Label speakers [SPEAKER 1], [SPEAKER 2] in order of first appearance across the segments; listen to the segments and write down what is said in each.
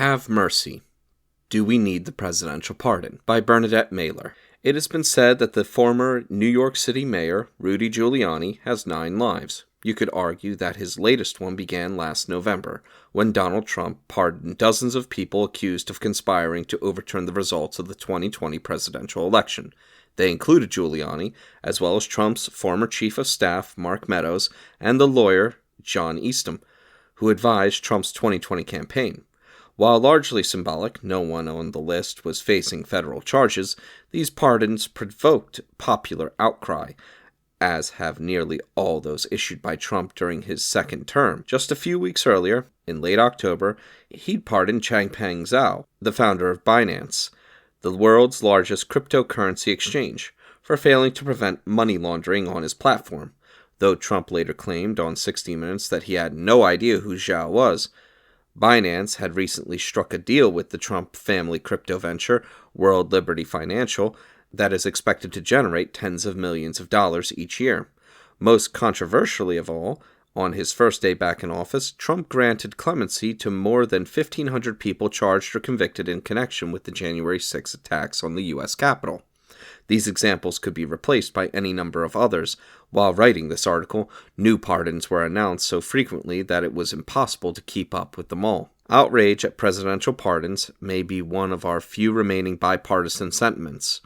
[SPEAKER 1] Have Mercy. Do We Need the Presidential Pardon? By Bernadette Meyler. It has been said that the former New York City mayor, Rudy Giuliani, has 9 lives. You could argue that his latest one began last November, when Donald Trump pardoned dozens of people accused of conspiring to overturn the results of the 2020 presidential election. They included Giuliani, as well as Trump's former chief of staff, Mark Meadows, and the lawyer, John Eastham, who advised Trump's 2020 campaign. While largely symbolic, no one on the list was facing federal charges. These pardons provoked popular outcry, as have nearly all those issued by Trump during his second term. Just a few weeks earlier, in late October, he'd pardoned Changpeng Zhao, the founder of Binance, the world's largest cryptocurrency exchange, for failing to prevent money laundering on his platform. Though Trump later claimed on 60 Minutes that he had no idea who Zhao was, Binance had recently struck a deal with the Trump family crypto venture, World Liberty Financial, that is expected to generate tens of millions of dollars each year. Most controversially of all, on his first day back in office, Trump granted clemency to more than 1,500 people charged or convicted in connection with the January 6 attacks on the U.S. Capitol. These examples could be replaced by any number of others. While writing this article, new pardons were announced so frequently that it was impossible to keep up with them all. Outrage at presidential pardons may be one of our few remaining bipartisan sentiments.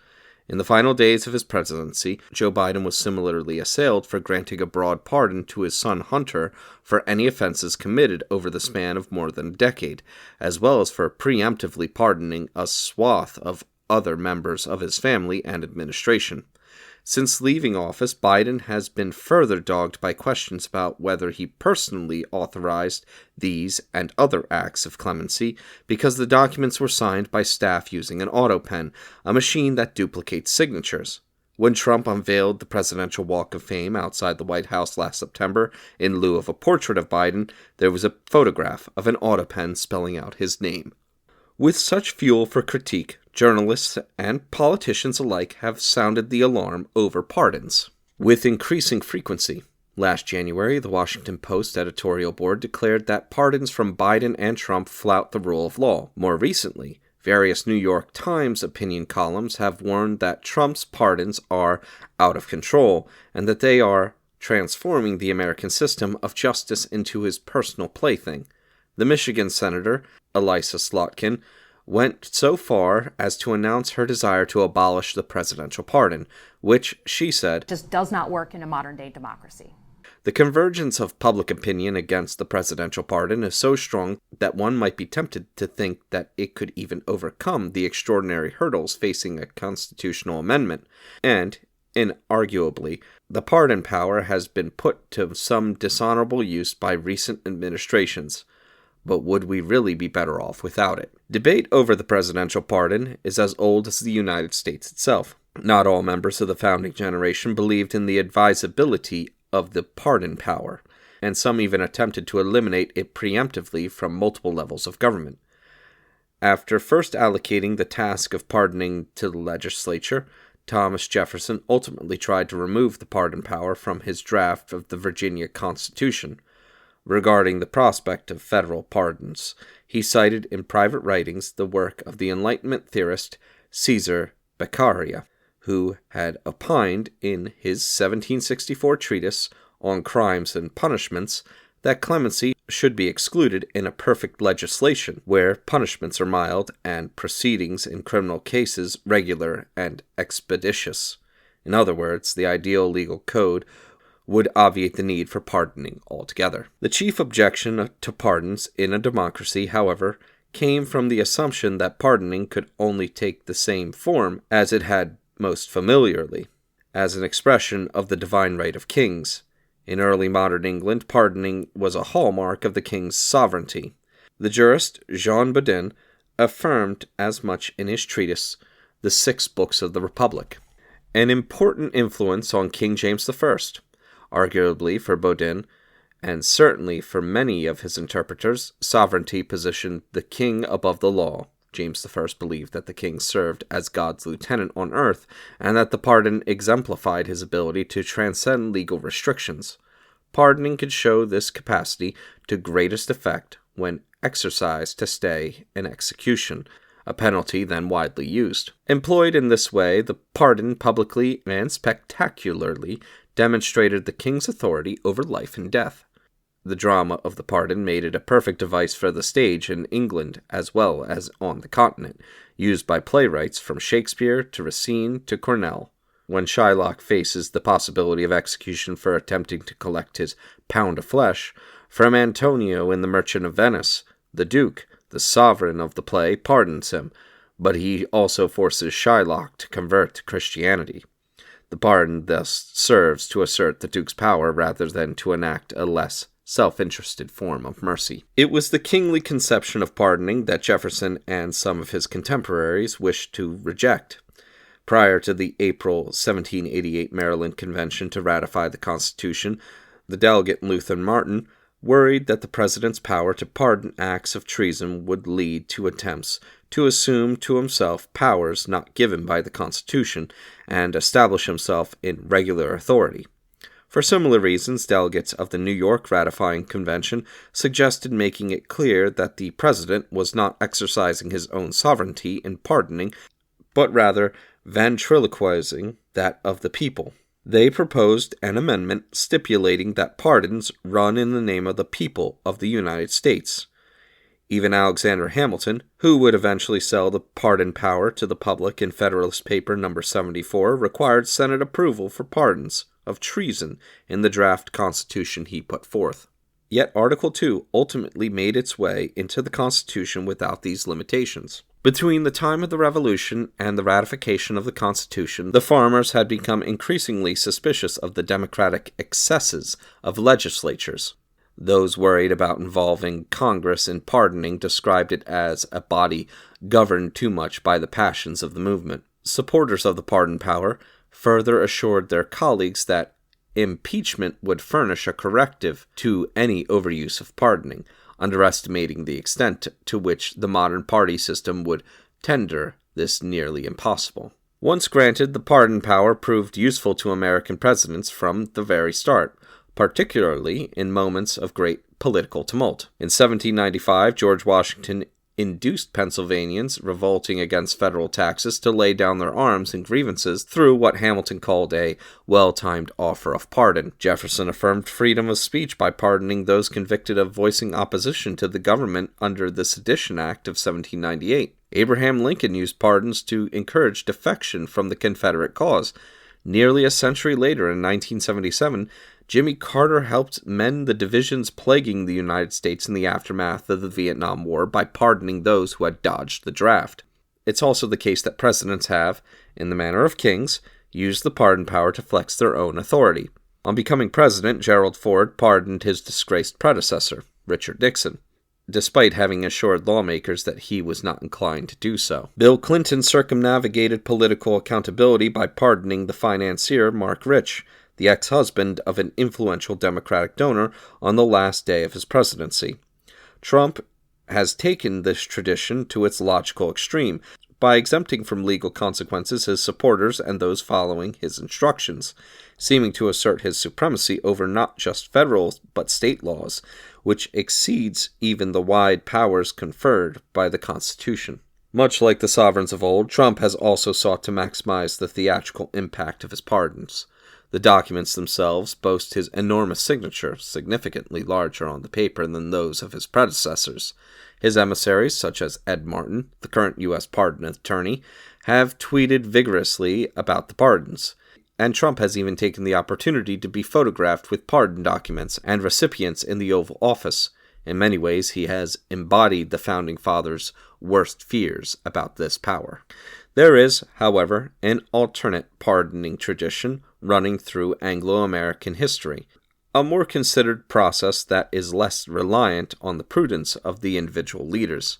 [SPEAKER 1] In the final days of his presidency, Joe Biden was similarly assailed for granting a broad pardon to his son Hunter for any offenses committed over the span of more than a decade, as well as for preemptively pardoning a swath of other members of his family and administration. Since leaving office, Biden has been further dogged by questions about whether he personally authorized these and other acts of clemency, because the documents were signed by staff using an auto pen, a machine that duplicates signatures. When Trump unveiled the Presidential Walk of Fame outside the White House last September, in lieu of a portrait of Biden, there was a photograph of an auto pen spelling out his name. With such fuel for critique, journalists and politicians alike have sounded the alarm over pardons with increasing frequency. Last January, the Washington Post editorial board declared that pardons from Biden and Trump flout the rule of law. More recently, various New York Times opinion columns have warned that Trump's pardons are out of control and that they are transforming the American system of justice into his personal plaything. The Michigan Senator, Elissa Slotkin, went so far as to announce her desire to abolish the presidential pardon, which, she said,
[SPEAKER 2] just does not work in a modern-day democracy.
[SPEAKER 1] The convergence of public opinion against the presidential pardon is so strong that one might be tempted to think that it could even overcome the extraordinary hurdles facing a constitutional amendment, and, inarguably, the pardon power has been put to some dishonorable use by recent administrations. But would we really be better off without it? Debate over the presidential pardon is as old as the United States itself. Not all members of the founding generation believed in the advisability of the pardon power, and some even attempted to eliminate it preemptively from multiple levels of government. After first allocating the task of pardoning to the legislature, Thomas Jefferson ultimately tried to remove the pardon power from his draft of the Virginia Constitution. Regarding the prospect of federal pardons, he cited in private writings the work of the Enlightenment theorist Caesar Beccaria, who had opined in his 1764 treatise on crimes and punishments that clemency should be excluded in a perfect legislation where punishments are mild and proceedings in criminal cases regular and expeditious. In other words, the ideal legal code would obviate the need for pardoning altogether. The chief objection to pardons in a democracy, however, came from the assumption that pardoning could only take the same form as it had most familiarly, as an expression of the divine right of kings. In early modern England, pardoning was a hallmark of the king's sovereignty. The jurist Jean Bodin affirmed as much in his treatise, The 6 Books of the Republic. An important influence on King James I. Arguably for Bodin, and certainly for many of his interpreters, sovereignty positioned the king above the law. James I believed that the king served as God's lieutenant on earth, and that the pardon exemplified his ability to transcend legal restrictions. Pardoning could show this capacity to greatest effect when exercised to stay an execution, a penalty then widely used. Employed in this way, the pardon publicly and spectacularly demonstrated the king's authority over life and death. The drama of the pardon made it a perfect device for the stage in England as well as on the continent, used by playwrights from Shakespeare to Racine to Cornell. When Shylock faces the possibility of execution for attempting to collect his pound of flesh, from Antonio in The Merchant of Venice, the Duke, the sovereign of the play, pardons him, but he also forces Shylock to convert to Christianity. The pardon thus serves to assert the Duke's power rather than to enact a less self-interested form of mercy. It was the kingly conception of pardoning that Jefferson and some of his contemporaries wished to reject. Prior to the April 1788 Maryland Convention to ratify the Constitution, the delegate Luther Martin worried that the president's power to pardon acts of treason would lead to attempts to assume to himself powers not given by the Constitution and establish himself in regular authority. For similar reasons, delegates of the New York ratifying convention suggested making it clear that the president was not exercising his own sovereignty in pardoning, but rather ventriloquizing that of the people. They proposed an amendment stipulating that pardons run in the name of the people of the United States. Even Alexander Hamilton, who would eventually sell the pardon power to the public in Federalist Paper No. 74, required Senate approval for pardons of treason in the draft Constitution he put forth. Yet Article 2 ultimately made its way into the Constitution without these limitations. Between the time of the Revolution and the ratification of the Constitution, the farmers had become increasingly suspicious of the democratic excesses of legislatures. Those worried about involving Congress in pardoning described it as a body governed too much by the passions of the movement. Supporters of the pardon power further assured their colleagues that impeachment would furnish a corrective to any overuse of pardoning, underestimating the extent to which the modern party system would render this nearly impossible. Once granted, the pardon power proved useful to American presidents from the very start, particularly in moments of great political tumult. In 1795, George Washington induced Pennsylvanians revolting against federal taxes to lay down their arms and grievances through what Hamilton called a well-timed offer of pardon. Jefferson affirmed freedom of speech by pardoning those convicted of voicing opposition to the government under the Sedition Act of 1798. Abraham Lincoln used pardons to encourage defection from the Confederate cause. Nearly a century later, in 1977, Jimmy Carter helped mend the divisions plaguing the United States in the aftermath of the Vietnam War by pardoning those who had dodged the draft. It's also the case that presidents have, in the manner of kings, used the pardon power to flex their own authority. On becoming president, Gerald Ford pardoned his disgraced predecessor, Richard Nixon, despite having assured lawmakers that he was not inclined to do so. Bill Clinton circumnavigated political accountability by pardoning the financier Mark Rich, the ex-husband of an influential Democratic donor, on the last day of his presidency. Trump has taken this tradition to its logical extreme by exempting from legal consequences his supporters and those following his instructions, seeming to assert his supremacy over not just federal but state laws, which exceeds even the wide powers conferred by the Constitution. Much like the sovereigns of old, Trump has also sought to maximize the theatrical impact of his pardons. The documents themselves boast his enormous signature, significantly larger on the paper than those of his predecessors. His emissaries, such as Ed Martin, the current U.S. pardon attorney, have tweeted vigorously about the pardons, and Trump has even taken the opportunity to be photographed with pardon documents and recipients in the Oval Office. In many ways, he has embodied the Founding Fathers' worst fears about this power. There is, however, an alternate pardoning tradition running through Anglo-American history, a more considered process that is less reliant on the prudence of the individual leaders.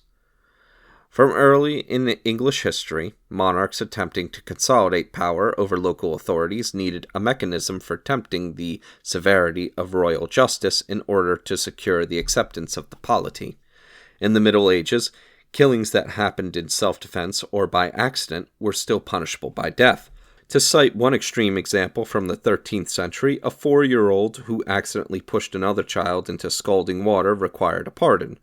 [SPEAKER 1] From early in English history, monarchs attempting to consolidate power over local authorities needed a mechanism for tempting the severity of royal justice in order to secure the acceptance of the polity. In the Middle Ages, killings that happened in self-defense or by accident were still punishable by death. To cite one extreme example from the 13th century, a 4-year-old who accidentally pushed another child into scalding water required a pardon.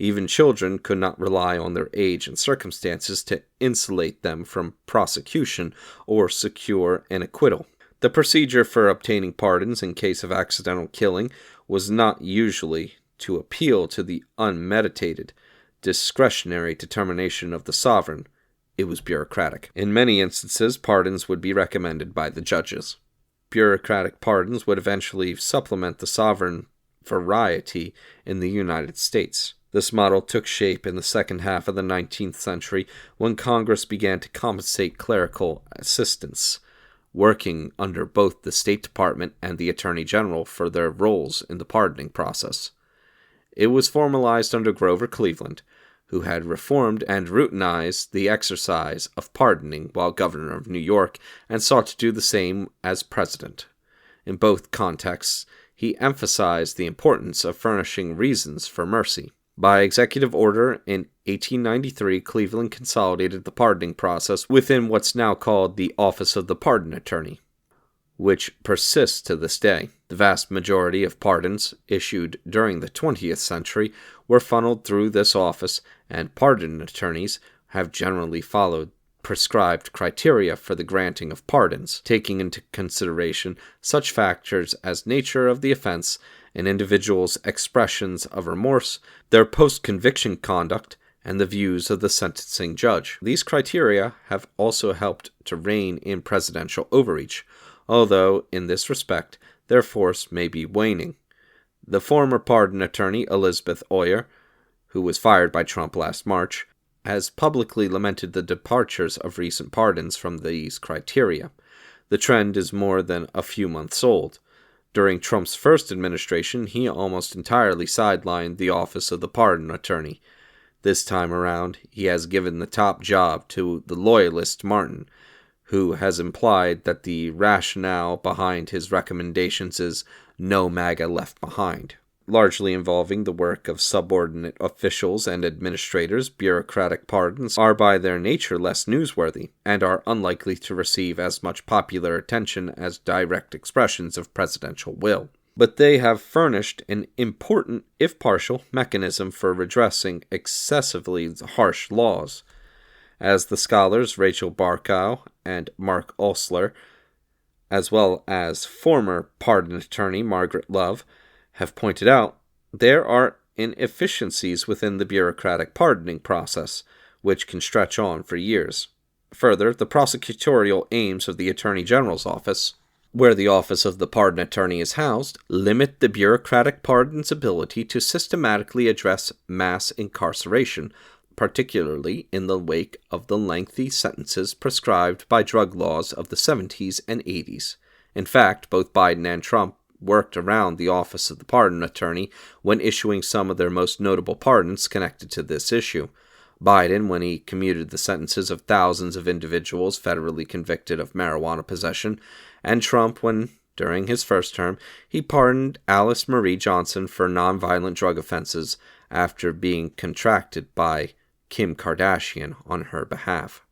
[SPEAKER 1] Even children could not rely on their age and circumstances to insulate them from prosecution or secure an acquittal. The procedure for obtaining pardons in case of accidental killing was not usually to appeal to the unmeditated, discretionary determination of the sovereign. It was bureaucratic. In many instances, pardons would be recommended by the judges. Bureaucratic pardons would eventually supplement the sovereign variety in the United States. This model took shape in the second half of the 19th century when Congress began to compensate clerical assistants working under both the State Department and the Attorney General for their roles in the pardoning process. It was formalized under Grover Cleveland, who had reformed and routinized the exercise of pardoning while governor of New York and sought to do the same as president. In both contexts, he emphasized the importance of furnishing reasons for mercy. By executive order in 1893, Cleveland consolidated the pardoning process within what's now called the Office of the Pardon Attorney, which persists to this day. The vast majority of pardons issued during the 20th century were funneled through this office, and pardon attorneys have generally followed prescribed criteria for the granting of pardons, taking into consideration such factors as nature of the offense, an individual's expressions of remorse, their post-conviction conduct, and the views of the sentencing judge. These criteria have also helped to rein in presidential overreach, although in this respect their force may be waning. The former pardon attorney Elizabeth Oyer, who was fired by Trump last March, has publicly lamented the departures of recent pardons from these criteria. The trend is more than a few months old. During Trump's first administration, he almost entirely sidelined the office of the pardon attorney. This time around, he has given the top job to the loyalist Martin, who has implied that the rationale behind his recommendations is no MAGA left behind. Largely involving the work of subordinate officials and administrators, bureaucratic pardons are by their nature less newsworthy and are unlikely to receive as much popular attention as direct expressions of presidential will. But they have furnished an important, if partial, mechanism for redressing excessively harsh laws. As the scholars Rachel Barkow and Mark Osler, as well as former pardon attorney Margaret Love, have pointed out, there are inefficiencies within the bureaucratic pardoning process, which can stretch on for years. Further, the prosecutorial aims of the Attorney General's office, where the office of the pardon attorney is housed, limit the bureaucratic pardon's ability to systematically address mass incarceration, particularly in the wake of the lengthy sentences prescribed by drug laws of the 70s and 80s. In fact, both Biden and Trump worked around the office of the pardon attorney when issuing some of their most notable pardons connected to this issue. Biden, when he commuted the sentences of thousands of individuals federally convicted of marijuana possession, and Trump, when, during his first term, he pardoned Alice Marie Johnson for nonviolent drug offenses after being contracted by Kim Kardashian on her behalf.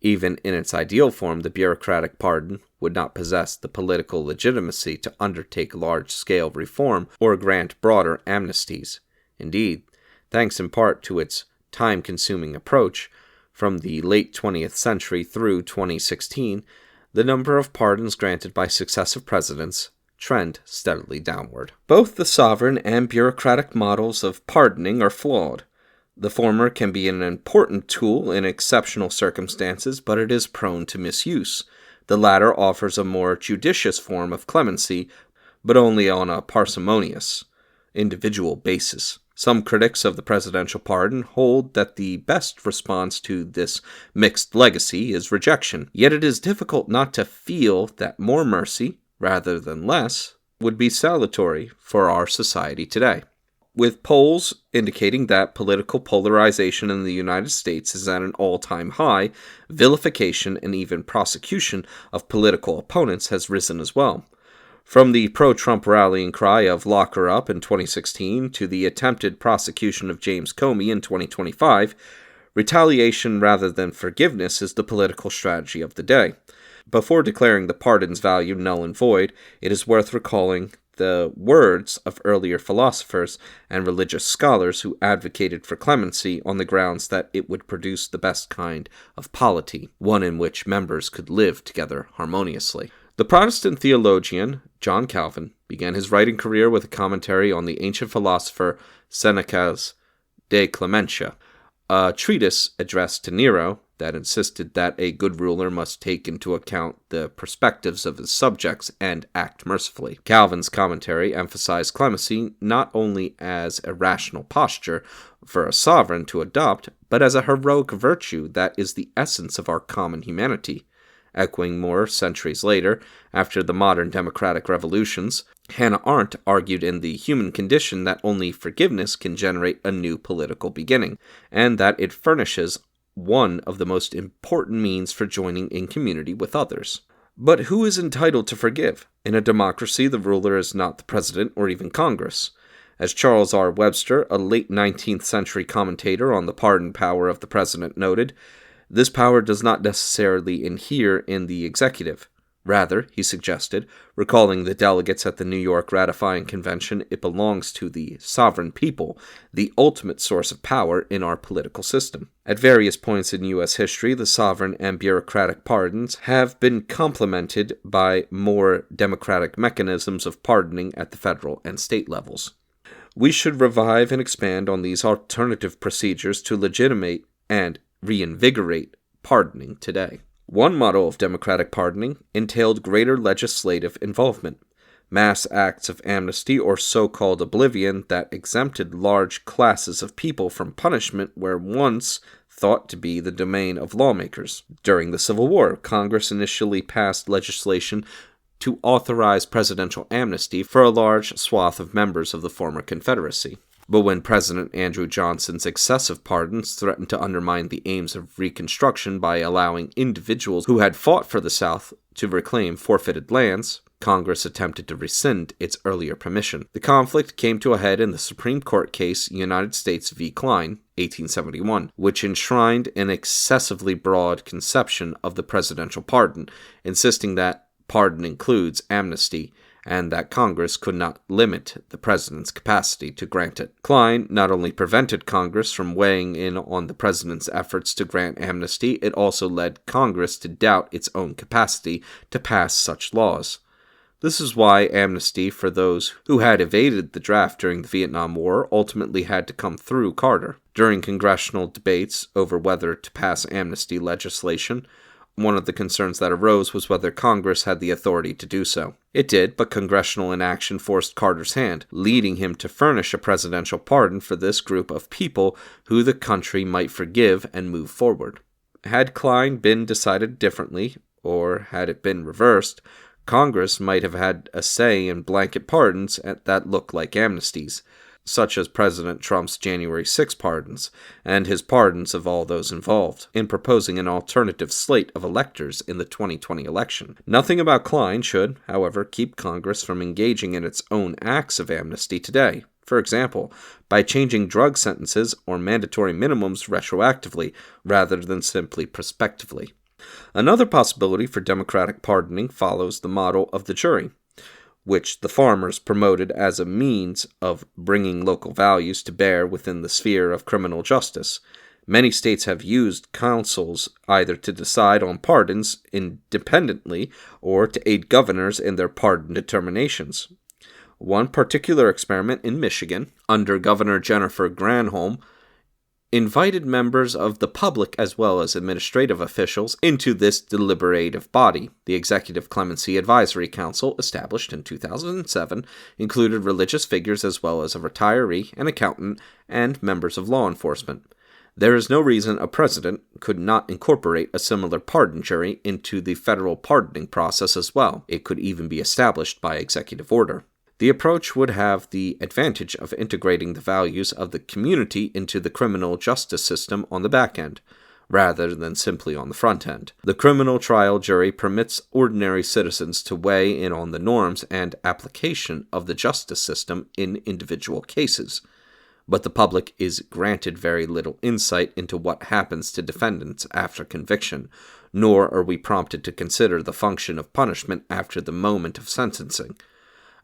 [SPEAKER 1] Even in its ideal form, the bureaucratic pardon would not possess the political legitimacy to undertake large-scale reform or grant broader amnesties. Indeed, thanks in part to its time-consuming approach, from the late 20th century through 2016, the number of pardons granted by successive presidents trend steadily downward. Both the sovereign and bureaucratic models of pardoning are flawed. The former can be an important tool in exceptional circumstances, but it is prone to misuse. The latter offers a more judicious form of clemency, but only on a parsimonious, individual basis. Some critics of the presidential pardon hold that the best response to this mixed legacy is rejection. Yet it is difficult not to feel that more mercy, rather than less, would be salutary for our society today. With polls indicating that political polarization in the United States is at an all-time high, vilification and even prosecution of political opponents has risen as well. From the pro-Trump rallying cry of "lock her up" in 2016 to the attempted prosecution of James Comey in 2025, retaliation rather than forgiveness is the political strategy of the day. Before declaring the pardon's value null and void, it is worth recalling the words of earlier philosophers and religious scholars who advocated for clemency on the grounds that it would produce the best kind of polity, one in which members could live together harmoniously. The Protestant theologian John Calvin began his writing career with a commentary on the ancient philosopher Seneca's De Clementia, a treatise addressed to Nero that insisted that a good ruler must take into account the perspectives of his subjects and act mercifully. Calvin's commentary emphasized clemency not only as a rational posture for a sovereign to adopt, but as a heroic virtue that is the essence of our common humanity. Echoing more centuries later, after the modern democratic revolutions, Hannah Arendt argued in The Human Condition that only forgiveness can generate a new political beginning, and that it furnishes one of the most important means for joining in community with others. But who is entitled to forgive? In a democracy, the ruler is not the president or even Congress. As Charles R. Webster, a late 19th century commentator on the pardon power of the president, noted, this power does not necessarily inhere in the executive. Rather, he suggested, recalling the delegates at the New York Ratifying Convention, it belongs to the sovereign people, the ultimate source of power in our political system. At various points in U.S. history, the sovereign and bureaucratic pardons have been complemented by more democratic mechanisms of pardoning at the federal and state levels. We should revive and expand on these alternative procedures to legitimate and reinvigorate pardoning today. One model of democratic pardoning entailed greater legislative involvement. Mass acts of amnesty or so-called oblivion that exempted large classes of people from punishment were once thought to be the domain of lawmakers. During the Civil War, Congress initially passed legislation to authorize presidential amnesty for a large swath of members of the former Confederacy. But when President Andrew Johnson's excessive pardons threatened to undermine the aims of Reconstruction by allowing individuals who had fought for the South to reclaim forfeited lands, Congress attempted to rescind its earlier permission. The conflict came to a head in the Supreme Court case United States v. Kline, 1871, which enshrined an excessively broad conception of the presidential pardon, insisting that pardon includes amnesty, and that Congress could not limit the president's capacity to grant it. Kline not only prevented Congress from weighing in on the president's efforts to grant amnesty, it also led Congress to doubt its own capacity to pass such laws. This is why amnesty for those who had evaded the draft during the Vietnam War ultimately had to come through Carter. During congressional debates over whether to pass amnesty legislation, one of the concerns that arose was whether Congress had the authority to do so. It did, but congressional inaction forced Carter's hand, leading him to furnish a presidential pardon for this group of people who the country might forgive and move forward. Had Kline been decided differently, or had it been reversed, Congress might have had a say in blanket pardons that look like amnesties, such as President Trump's January 6 pardons, and his pardons of all those involved, in proposing an alternative slate of electors in the 2020 election. Nothing about Kline should, however, keep Congress from engaging in its own acts of amnesty today. For example, by changing drug sentences or mandatory minimums retroactively, rather than simply prospectively. Another possibility for democratic pardoning follows the model of the jury, which the farmers promoted as a means of bringing local values to bear within the sphere of criminal justice. Many states have used councils either to decide on pardons independently or to aid governors in their pardon determinations. One particular experiment in Michigan, under Governor Jennifer Granholm, invited members of the public as well as administrative officials into this deliberative body. The Executive Clemency Advisory Council, established in 2007, included religious figures as well as a retiree, an accountant, and members of law enforcement. There is no reason a president could not incorporate a similar pardon jury into the federal pardoning process as well. It could even be established by executive order. The approach would have the advantage of integrating the values of the community into the criminal justice system on the back end, rather than simply on the front end. The criminal trial jury permits ordinary citizens to weigh in on the norms and application of the justice system in individual cases, but the public is granted very little insight into what happens to defendants after conviction, nor are we prompted to consider the function of punishment after the moment of sentencing.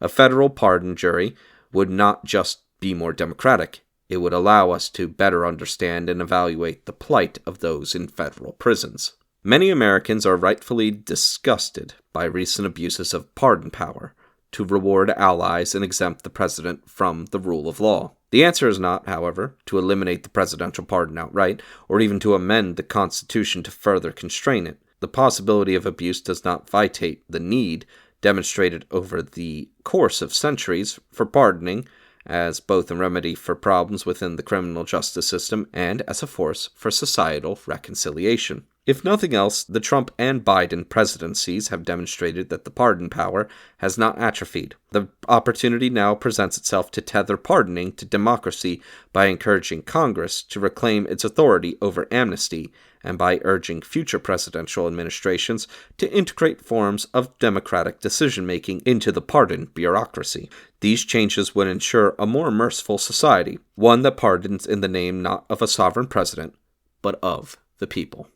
[SPEAKER 1] A federal pardon jury would not just be more democratic, it would allow us to better understand and evaluate the plight of those in federal prisons. Many Americans are rightfully disgusted by recent abuses of pardon power to reward allies and exempt the president from the rule of law. The answer is not, however, to eliminate the presidential pardon outright, or even to amend the Constitution to further constrain it. The possibility of abuse does not vitiate the need demonstrated over the course of centuries for pardoning, as both a remedy for problems within the criminal justice system and as a force for societal reconciliation. If nothing else, the Trump and Biden presidencies have demonstrated that the pardon power has not atrophied. The opportunity now presents itself to tether pardoning to democracy by encouraging Congress to reclaim its authority over amnesty and by urging future presidential administrations to integrate forms of democratic decision-making into the pardon bureaucracy. These changes would ensure a more merciful society, one that pardons in the name not of a sovereign president, but of the people.